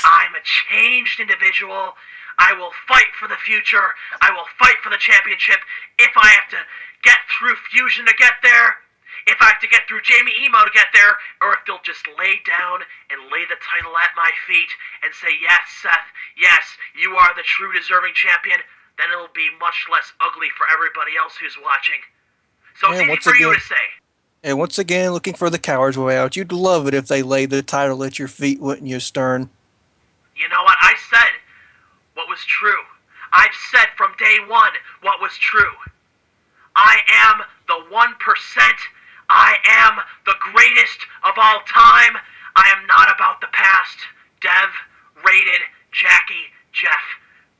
I'm a changed individual. I will fight for the future. I will fight for the championship if I have to get through Fusion to get there, if I have to get through Jamie Emo to get there, or if they'll just lay down and lay the title at my feet and say, yes, Seth, yes, you are the true deserving champion, then it'll be much less ugly for everybody else who's watching. So it's easy for you to say. And once again, looking for the coward's way out. You'd love it if they laid the title at your feet, wouldn't you, Stern? You know what? I said what was true. I've said from day one what was true. I am the 1%. I am the greatest of all time. I am not about the past. Dev, Rated, Jackie, Jeff,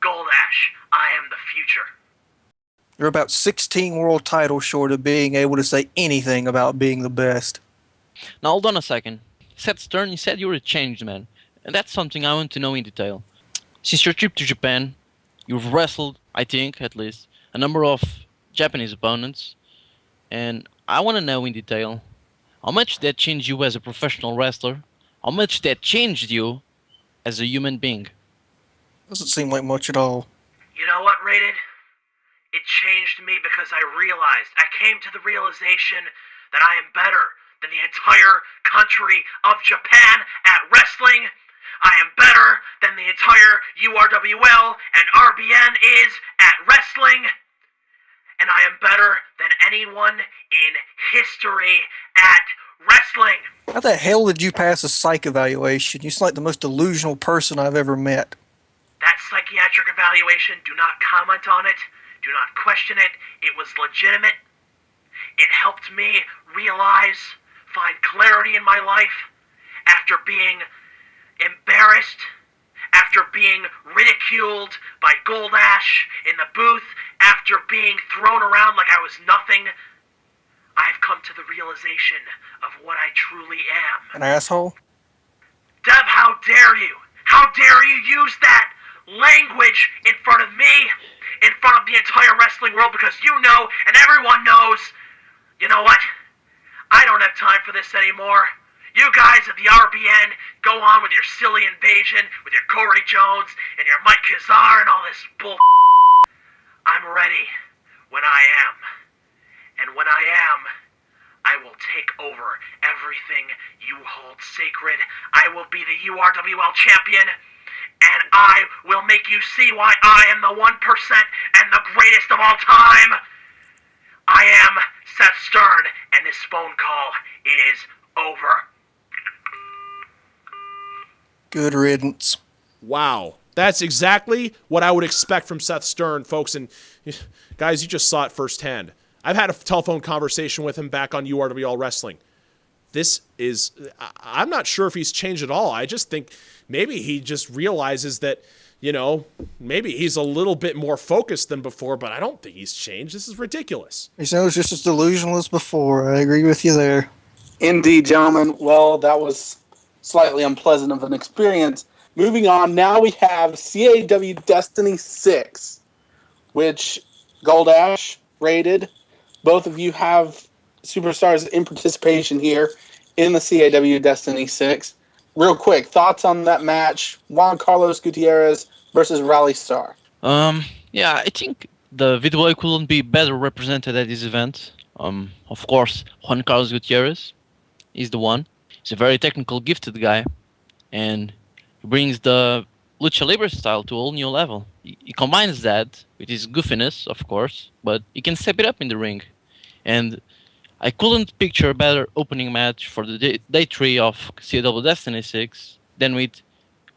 Goldash. I am the future. You're about 16 world titles short of being able to say anything about being the best. Now hold on a second. Seth Stern, you said you were a changed man. And that's something I want to know in detail. Since your trip to Japan, you've wrestled, I think, at least, a number of Japanese opponents. And I want to know in detail, how much that changed you as a professional wrestler? How much that changed you as a human being? Doesn't seem like much at all. You know what, Rated? It changed me because I came to the realization that I am better than the entire country of Japan at wrestling. I am better than the entire URWL and RBN is at wrestling. And I am better than anyone in history at wrestling. How the hell did you pass a psych evaluation? You seem like the most delusional person I've ever met. That psychiatric evaluation, do not comment on it. Do not question it. It was legitimate. It helped me realize, find clarity in my life after being embarrassed, after being ridiculed by Goldash in the booth, after being thrown around like I was nothing. I've come to the realization of what I truly am. An asshole? Dev, how dare you? How dare you use that language in front of me, in front of the entire wrestling world, because you know, and everyone knows, you know what? I don't have time for this anymore. You guys at the RBN go on with your silly invasion, with your Cory Jones, and your Mike Kazar, and all this bull. I'm ready when I am. And when I am, I will take over everything you hold sacred. I will be the URWL champion, and I will make you see why I am the 1% and the greatest of all time. I am Seth Stern, and this phone call is over. Good riddance. Wow. That's exactly what I would expect from Seth Stern, folks. And guys, you just saw it firsthand. I've had a telephone conversation with him back on URWL Wrestling. I'm not sure if he's changed at all. I just think maybe he just realizes that, maybe he's a little bit more focused than before, but I don't think he's changed. This is ridiculous. He sounds just as delusional as before. I agree with you there. Indeed, gentlemen. Well, that was slightly unpleasant of an experience. Moving on, now we have CAW Destiny 6, which Goldash, Rated, both of you have superstars in participation here in the CAW Destiny 6. Real quick, thoughts on that match, Juan Carlos Gutierrez versus Rally Star? Yeah, I think the VWA couldn't be better represented at this event. Of course, Juan Carlos Gutierrez is the one. He's a very technical, gifted guy, and he brings the Lucha Libre style to a whole new level. He combines that with his goofiness, of course, but he can step it up in the ring. And I couldn't picture a better opening match for the day 3 of CAW Destiny 6 than with,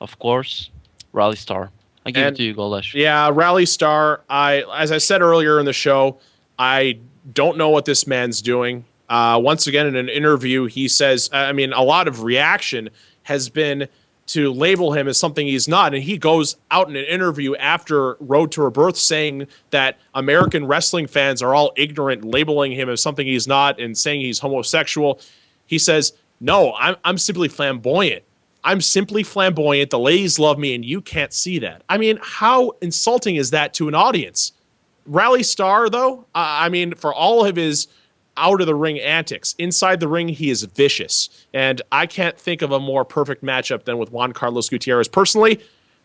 of course, Rally Star. I give it to you, Goldash. Yeah, Rally Star. As I said earlier in the show, I don't know what this man's doing. Once again, in an interview, he says, a lot of reaction has been to label him as something he's not. And he goes out in an interview after Road to Rebirth saying that American wrestling fans are all ignorant, labeling him as something he's not and saying he's homosexual. He says, no, I'm simply flamboyant. I'm simply flamboyant. The ladies love me, and you can't see that. I mean, how insulting is that to an audience? Rally Star, though, for all of his out-of-the-ring antics, inside the ring, he is vicious. And I can't think of a more perfect matchup than with Juan Carlos Gutierrez personally.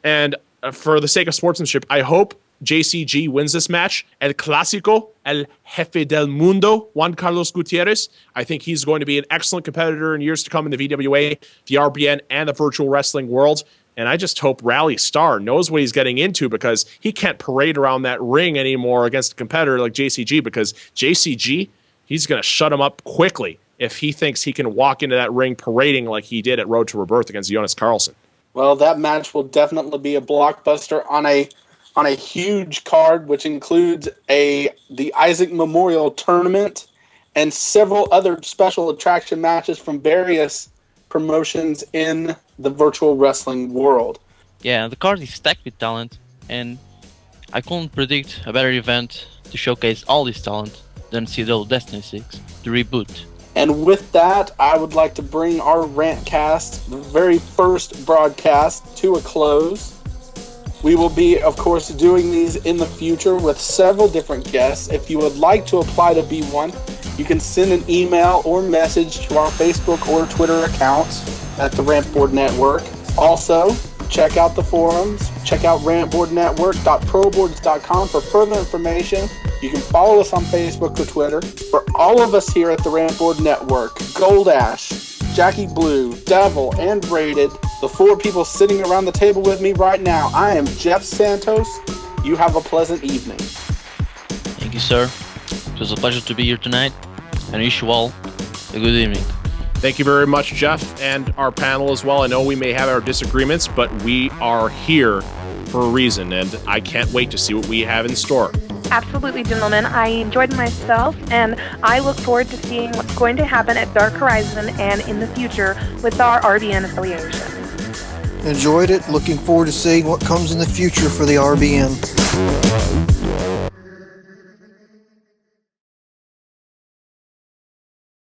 And for the sake of sportsmanship, I hope JCG wins this match. El Clásico, El Jefe del Mundo, Juan Carlos Gutierrez. I think he's going to be an excellent competitor in years to come in the VWA, the RBN, and the virtual wrestling world. And I just hope Rally Star knows what he's getting into, because he can't parade around that ring anymore against a competitor like JCG, because JCG, he's going to shut him up quickly if he thinks he can walk into that ring parading like he did at Road to Rebirth against Jonas Carlson. Well, that match will definitely be a blockbuster on a huge card, which includes the Isaac Memorial Tournament and several other special attraction matches from various promotions in the virtual wrestling world. Yeah, the card is stacked with talent, and I couldn't predict a better event to showcase all this talent than CAW Destiny 6, the reboot. And with that, I would like to bring our RANTCAST, the very first broadcast, to a close. We will be, of course, doing these in the future with several different guests. If you would like to apply to be one, you can send an email or message to our Facebook or Twitter accounts at the Rantboard Network. Also, check out the forums. Check out rantboardnetwork.proboards.com for further information. You can follow us on Facebook or Twitter. For all of us here at the Rantboard Network, Goldash, Jackie Blue, Devil, and Braided, the four people sitting around the table with me right now, I am Jeff Santos. You have a pleasant evening. Thank you, sir. It was a pleasure to be here tonight, and I wish you all a good evening. Thank you very much, Jeff, and our panel as well. I know we may have our disagreements, but we are here for a reason, and I can't wait to see what we have in store. Absolutely, gentlemen. I enjoyed myself, and I look forward to seeing what's going to happen at Dark Horizon and in the future with our RBN affiliation. Enjoyed it. Looking forward to seeing what comes in the future for the RBN.